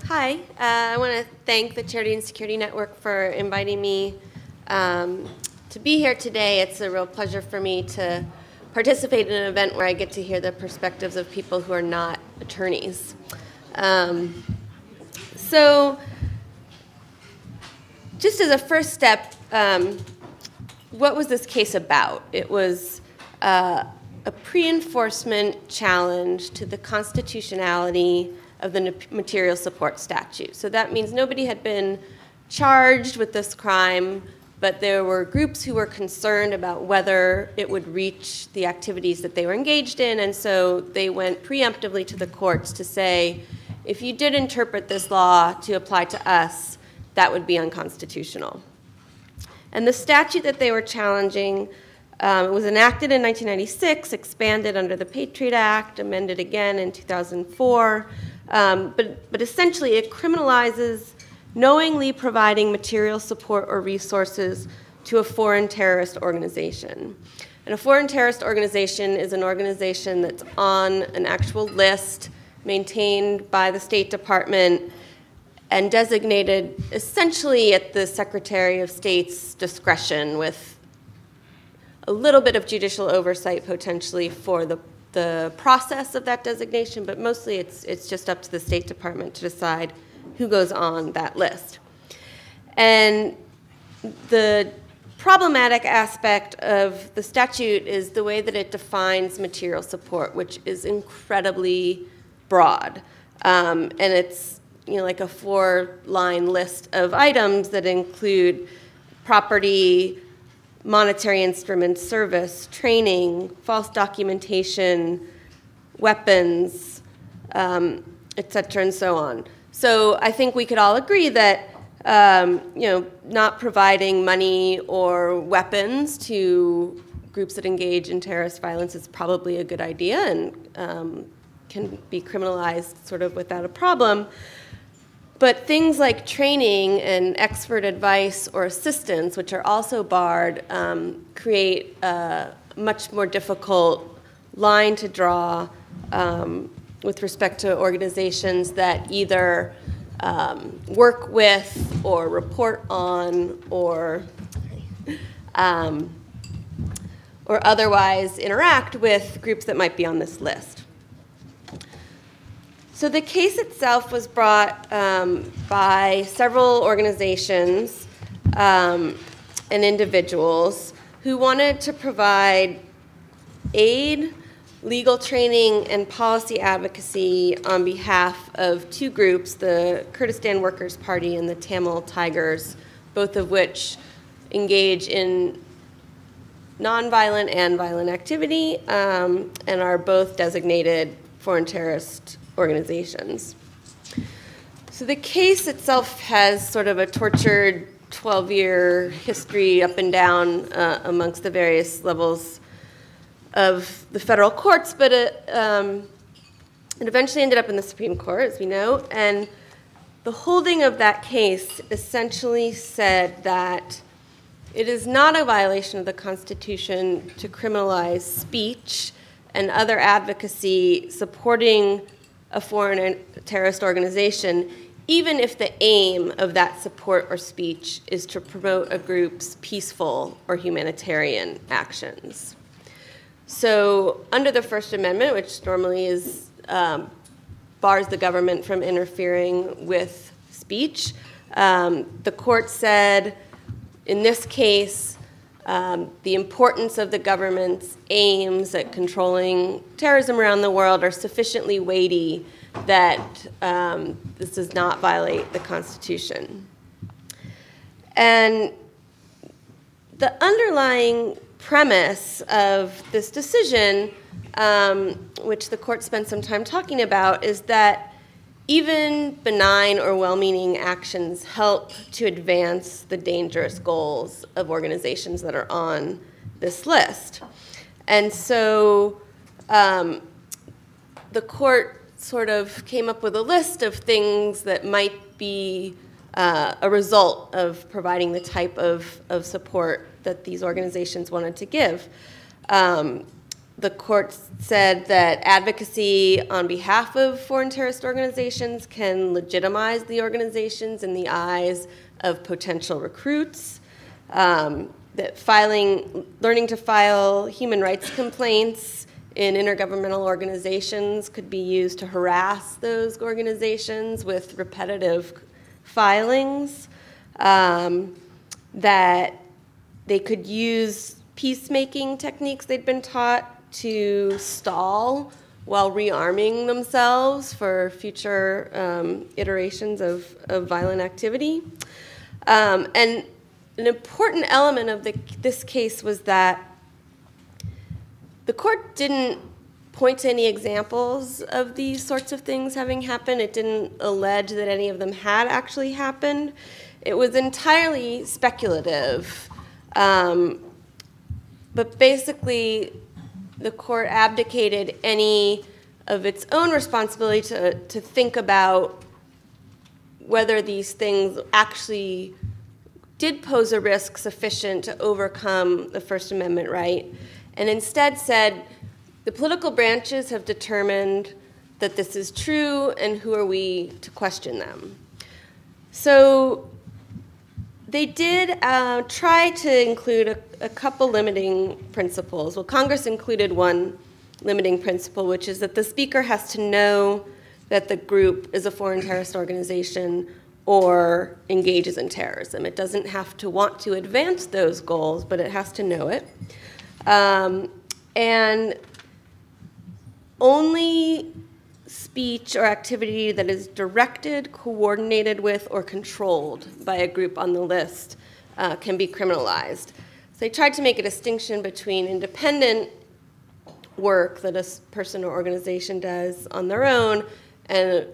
Hi, I want to thank the Charity and Security Network for inviting me to be here today. It's a real pleasure for me to participate in an event where I get to hear the perspectives of people who are not attorneys. So just as a first step, what was this case about? It was a pre-enforcement challenge to the constitutionality of the material support statute. So that means nobody had been charged with this crime, but there were groups who were concerned about whether it would reach the activities that they were engaged in, and so they went preemptively to the courts to say, if you did interpret this law to apply to us, that would be unconstitutional. And the statute that they were challenging was enacted in 1996, expanded under the Patriot Act, amended again in 2004, but essentially it criminalizes knowingly providing material support or resources to a foreign terrorist organization. And a foreign terrorist organization is an organization that's on an actual list maintained by the State Department and designated essentially at the Secretary of State's discretion, with a little bit of judicial oversight potentially for the process of that designation, but mostly it's just up to the State Department to decide who goes on that list. And the problematic aspect of the statute is the way that it defines material support, which is incredibly broad. And it's like a 4-line list of items that include property, monetary instruments, service, training, false documentation, weapons, et cetera, and so on. So I think we could all agree that not providing money or weapons to groups that engage in terrorist violence is probably a good idea and can be criminalized sort of without a problem. But things like training and expert advice or assistance, which are also barred, create a much more difficult line to draw with respect to organizations that either work with or report on or otherwise interact with groups that might be on this list. So the case itself was brought by several organizations and individuals who wanted to provide aid, legal training, and policy advocacy on behalf of two groups, the Kurdistan Workers' Party and the Tamil Tigers, both of which engage in nonviolent and violent activity and are both designated foreign terrorist organizations. So the case itself has sort of a tortured 12-year history up and down amongst the various levels of the federal courts, but it eventually ended up in the Supreme Court, as we know, and the holding of that case essentially said that it is not a violation of the Constitution to criminalize speech and other advocacy supporting a foreign terrorist organization, even if the aim of that support or speech is to promote a group's peaceful or humanitarian actions. So under the First Amendment, which normally is bars the government from interfering with speech, the court said in this case the importance of the government's aims at controlling terrorism around the world are sufficiently weighty that this does not violate the Constitution. And the underlying premise of this decision, which the court spent some time talking about, is that even benign or well-meaning actions help to advance the dangerous goals of organizations that are on this list. And so the court sort of came up with a list of things that might be a result of providing the type of support that these organizations wanted to give. the court said that advocacy on behalf of foreign terrorist organizations can legitimize the organizations in the eyes of potential recruits, that learning to file human rights complaints in intergovernmental organizations could be used to harass those organizations with repetitive filings, that they could use peacemaking techniques they'd been taught to stall while rearming themselves for future iterations of violent activity. And an important element of this case was that the court didn't point to any examples of these sorts of things having happened. It didn't allege that any of them had actually happened. It was entirely speculative. But basically, the court abdicated any of its own responsibility to think about whether these things actually did pose a risk sufficient to overcome the First Amendment right, and instead said, the political branches have determined that this is true, and who are we to question them? So they did try to include a couple limiting principles. Well, Congress included one limiting principle, which is that the speaker has to know that the group is a foreign terrorist organization or engages in terrorism. It doesn't have to want to advance those goals, but it has to know it. And only speech or activity that is directed, coordinated with, or controlled by a group on the list can be criminalized. So they tried to make a distinction between independent work that a person or organization does on their own and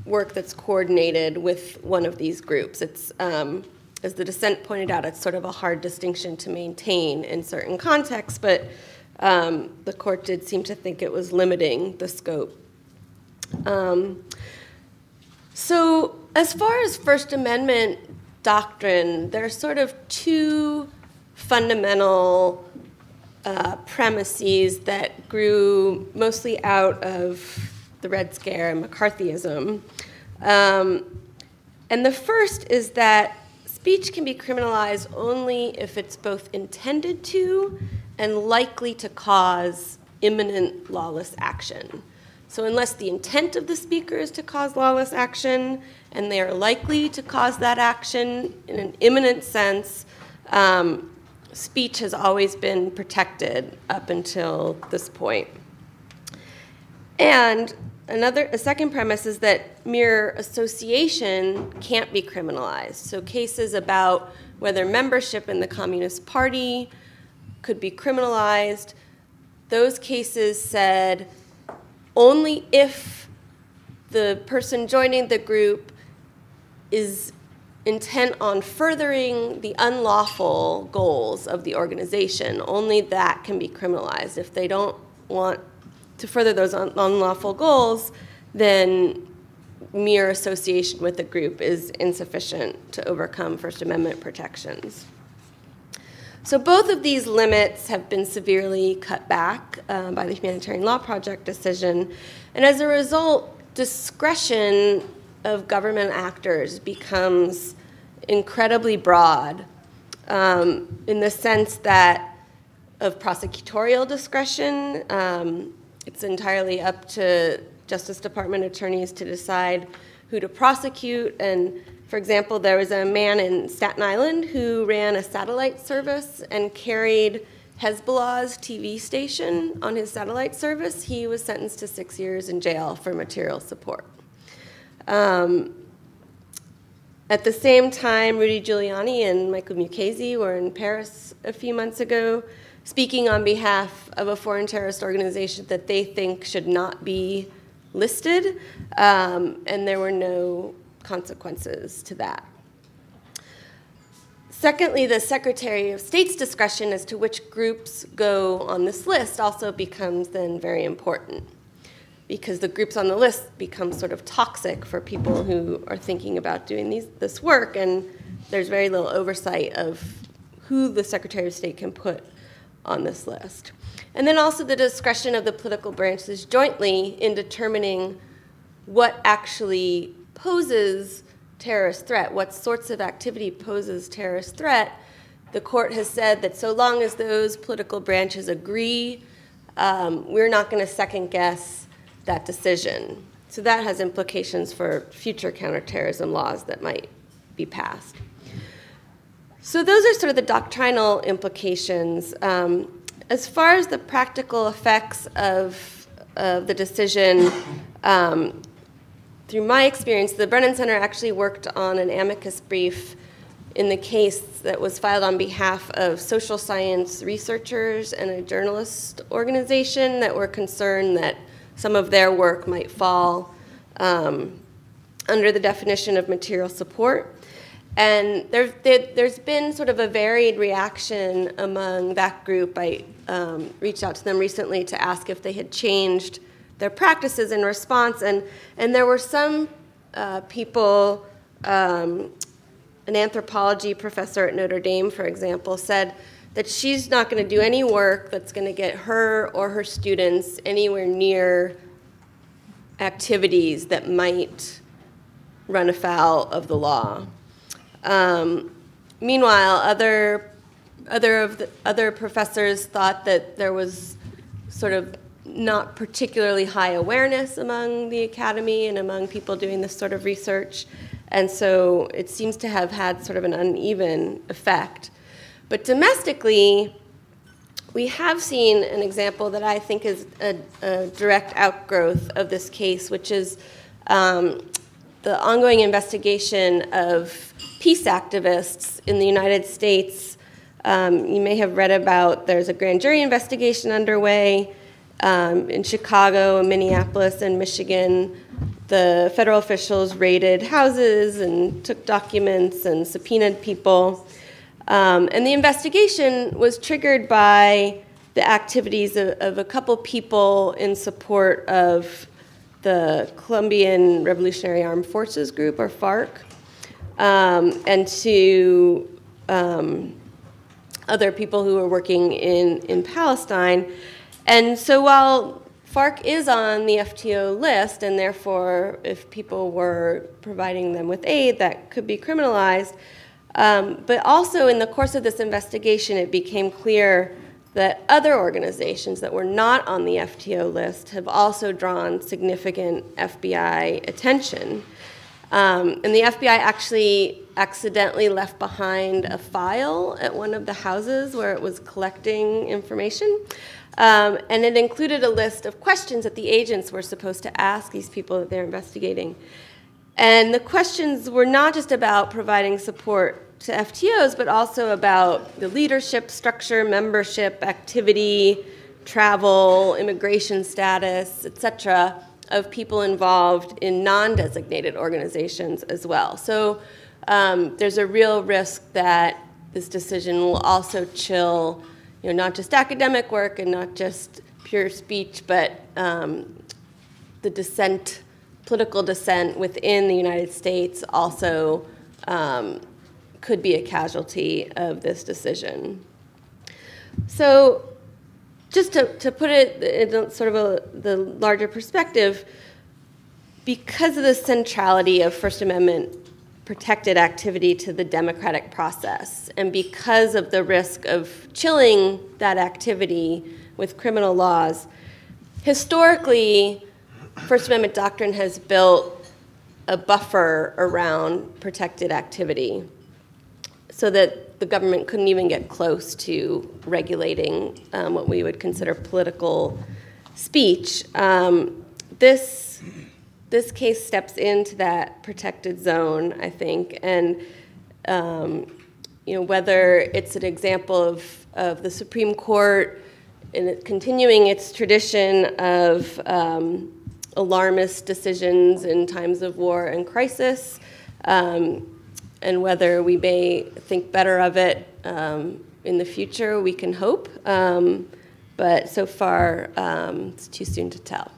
work that's coordinated with one of these groups. It's, as the dissent pointed out, it's sort of a hard distinction to maintain in certain contexts, but the court did seem to think it was limiting the scope. So as far as First Amendment doctrine, there are sort of two fundamental premises that grew mostly out of the Red Scare and McCarthyism. And the first is that speech can be criminalized only if it's both intended to and likely to cause imminent lawless action. So unless the intent of the speaker is to cause lawless action and they are likely to cause that action in an imminent sense, speech has always been protected up until this point. And a second premise is that mere association can't be criminalized. So cases about whether membership in the Communist Party could be criminalized, those cases said only if the person joining the group is intent on furthering the unlawful goals of the organization, only that can be criminalized. If they don't want to further those unlawful goals, then mere association with the group is insufficient to overcome First Amendment protections. So both of these limits have been severely cut back by the Humanitarian Law Project decision, and as a result, discretion of government actors becomes incredibly broad in the sense that of prosecutorial discretion. It's entirely up to Justice Department attorneys to decide who to prosecute. And for example, there was a man in Staten Island who ran a satellite service and carried Hezbollah's TV station on his satellite service. He was sentenced to 6 years in jail for material support. At the same time, Rudy Giuliani and Michael Mukasey were in Paris a few months ago speaking on behalf of a foreign terrorist organization that they think should not be listed, and there were no consequences to that. Secondly, the Secretary of State's discretion as to which groups go on this list also becomes then very important, because the groups on the list become sort of toxic for people who are thinking about doing this work, and there's very little oversight of who the Secretary of State can put on this list. And then also the discretion of the political branches jointly in determining what actually poses terrorist threat, what sorts of activity poses terrorist threat. The court has said that so long as those political branches agree, we're not going to second guess that decision. So that has implications for future counterterrorism laws that might be passed. So those are sort of the doctrinal implications. As far as the practical effects of the decision, through my experience, the Brennan Center actually worked on an amicus brief in the case that was filed on behalf of social science researchers and a journalist organization that were concerned that some of their work might fall under the definition of material support. And there's been sort of a varied reaction among that group. I reached out to them recently to ask if they had changed their practices in response. And there were some people, an anthropology professor at Notre Dame, for example, said that she's not going to do any work that's going to get her or her students anywhere near activities that might run afoul of the law. Meanwhile, other professors thought that there was sort of not particularly high awareness among the academy and among people doing this sort of research, and so it seems to have had sort of an uneven effect. But domestically, we have seen an example that I think is a direct outgrowth of this case, which is the ongoing investigation of peace activists in the United States. You may have read about, there's a grand jury investigation underway in Chicago and Minneapolis and Michigan. The federal officials raided houses and took documents and subpoenaed people. And the investigation was triggered by the activities of a couple people in support of the Colombian Revolutionary Armed Forces Group, or FARC, and to other people who were working in Palestine. And so while FARC is on the FTO list, and therefore if people were providing them with aid, that could be criminalized, but also in the course of this investigation, it became clear that other organizations that were not on the FTO list have also drawn significant FBI attention. And the FBI actually accidentally left behind a file at one of the houses where it was collecting information. And it included a list of questions that the agents were supposed to ask these people that they're investigating. And the questions were not just about providing support to FTOs, but also about the leadership structure, membership, activity, travel, immigration status, et cetera, of people involved in non-designated organizations as well. So there's a real risk that this decision will also chill, not just academic work and not just pure speech, but the dissent, political dissent within the United States also could be a casualty of this decision. So just to put it in sort of the larger perspective, because of the centrality of First Amendment protected activity to the democratic process, and because of the risk of chilling that activity with criminal laws, historically, First Amendment doctrine has built a buffer around protected activity so that the government couldn't even get close to regulating what we would consider political speech. This case steps into that protected zone, I think, and whether it's an example of the Supreme Court in continuing its tradition of alarmist decisions in times of war and crisis, and whether we may think better of it in the future, we can hope. But so far, it's too soon to tell.